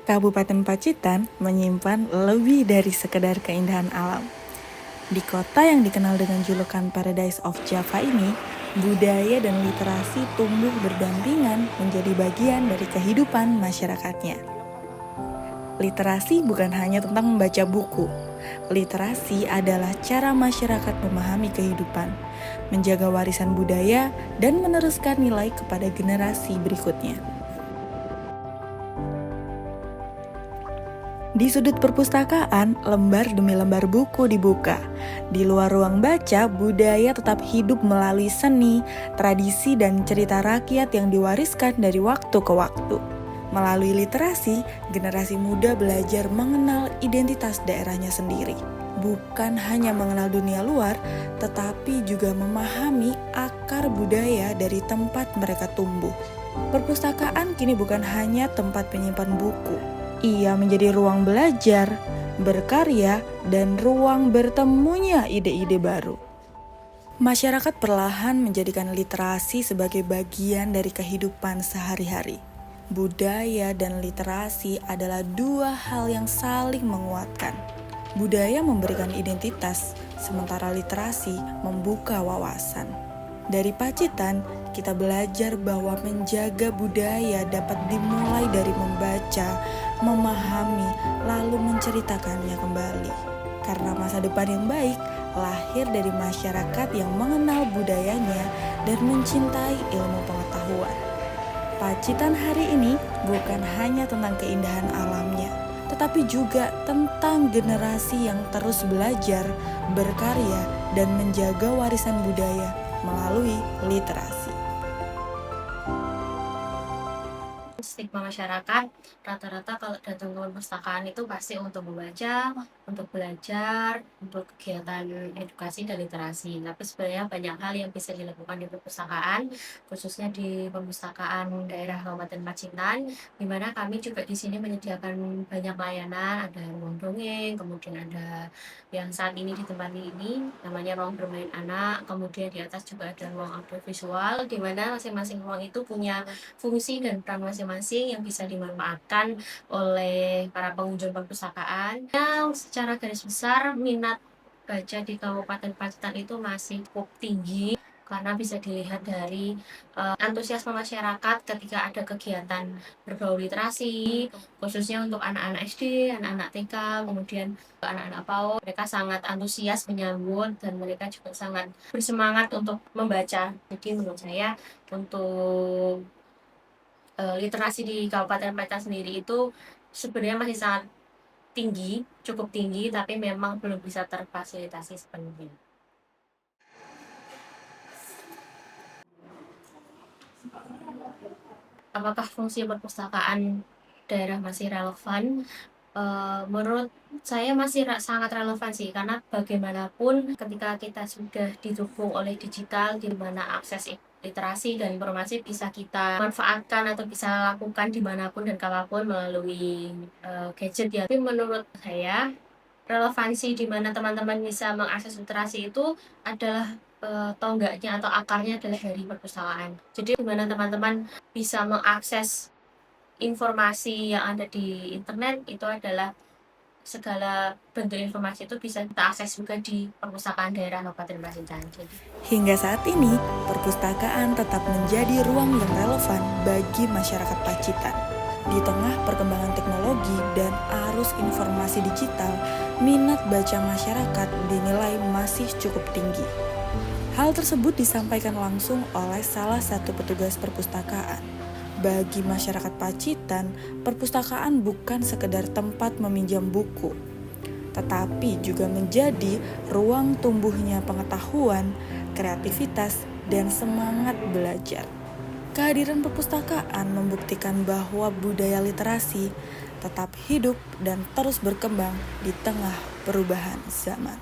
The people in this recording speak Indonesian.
Kabupaten Pacitan menyimpan lebih dari sekedar keindahan alam. Di kota yang dikenal dengan julukan Paradise of Java ini, budaya dan literasi tumbuh berdampingan menjadi bagian dari kehidupan masyarakatnya. Literasi bukan hanya tentang membaca buku. Literasi adalah cara masyarakat memahami kehidupan, menjaga warisan budaya, dan meneruskan nilai kepada generasi berikutnya. Di sudut perpustakaan, lembar demi lembar buku dibuka. Di luar ruang baca, budaya tetap hidup melalui seni, tradisi, dan cerita rakyat yang diwariskan dari waktu ke waktu. Melalui literasi, generasi muda belajar mengenal identitas daerahnya sendiri. Bukan hanya mengenal dunia luar, tetapi juga memahami akar budaya dari tempat mereka tumbuh. Perpustakaan kini bukan hanya tempat penyimpan buku. Ia menjadi ruang belajar, berkarya, dan ruang bertemunya ide-ide baru. Masyarakat perlahan menjadikan literasi sebagai bagian dari kehidupan sehari-hari. Budaya dan literasi adalah dua hal yang saling menguatkan. Budaya memberikan identitas, sementara literasi membuka wawasan. Dari Pacitan, kita belajar bahwa menjaga budaya dapat dimulai dari membaca, memahami, lalu menceritakannya kembali. Karena masa depan yang baik lahir dari masyarakat yang mengenal budayanya dan mencintai ilmu pengetahuan. Pacitan hari ini bukan hanya tentang keindahan alamnya, tetapi juga tentang generasi yang terus belajar, berkarya, dan menjaga warisan budaya melalui literasi. Stigma masyarakat rata-rata kalau datang ke perpustakaan itu pasti untuk membaca, untuk belajar, untuk kegiatan edukasi dan literasi. Tapi sebenarnya banyak hal yang bisa dilakukan di perpustakaan, khususnya di perpustakaan daerah Kabupaten Pacitan, di mana kami juga di sini menyediakan banyak layanan, ada ruang dongeng, kemudian ada yang saat ini di tempat ini namanya ruang bermain anak, kemudian di atas juga ada ruang audiovisual, di mana masing-masing ruang itu punya fungsi dan peran masing-masing yang bisa dimanfaatkan oleh para pengunjung perpustakaan. Secara garis besar minat baca di Kabupaten Pacitan itu masih cukup tinggi karena bisa dilihat dari antusiasme masyarakat ketika ada kegiatan berbau literasi, khususnya untuk anak-anak SD, anak-anak TK, kemudian anak-anak PAUD. Mereka sangat antusias menyambut dan mereka juga sangat bersemangat untuk membaca. Jadi menurut saya untuk literasi di Kabupaten Pacitan sendiri itu sebenarnya masih sangat tinggi, cukup tinggi, tapi memang belum bisa terfasilitasi sepenuhnya. Apakah fungsi perpustakaan daerah masih relevan? Menurut saya masih sangat relevan sih, karena bagaimanapun ketika kita sudah didukung oleh digital, di mana akses literasi dan informasi bisa kita manfaatkan atau bisa lakukan dimanapun dan kapanpun melalui gadget ya. Tapi menurut saya relevansi di mana teman-teman bisa mengakses literasi itu adalah tonggaknya atau akarnya adalah dari perpustakaan. Jadi di mana teman-teman bisa mengakses informasi yang ada di internet, itu adalah segala bentuk informasi itu bisa kita akses juga di perpustakaan daerah Kabupaten Pacitan. Hingga saat ini, perpustakaan tetap menjadi ruang yang relevan bagi masyarakat Pacitan. Di tengah perkembangan teknologi dan arus informasi digital, minat baca masyarakat dinilai masih cukup tinggi. Hal tersebut disampaikan langsung oleh salah satu petugas perpustakaan. Bagi masyarakat Pacitan, perpustakaan bukan sekedar tempat meminjam buku, tetapi juga menjadi ruang tumbuhnya pengetahuan, kreativitas, dan semangat belajar. Kehadiran perpustakaan membuktikan bahwa budaya literasi tetap hidup dan terus berkembang di tengah perubahan zaman.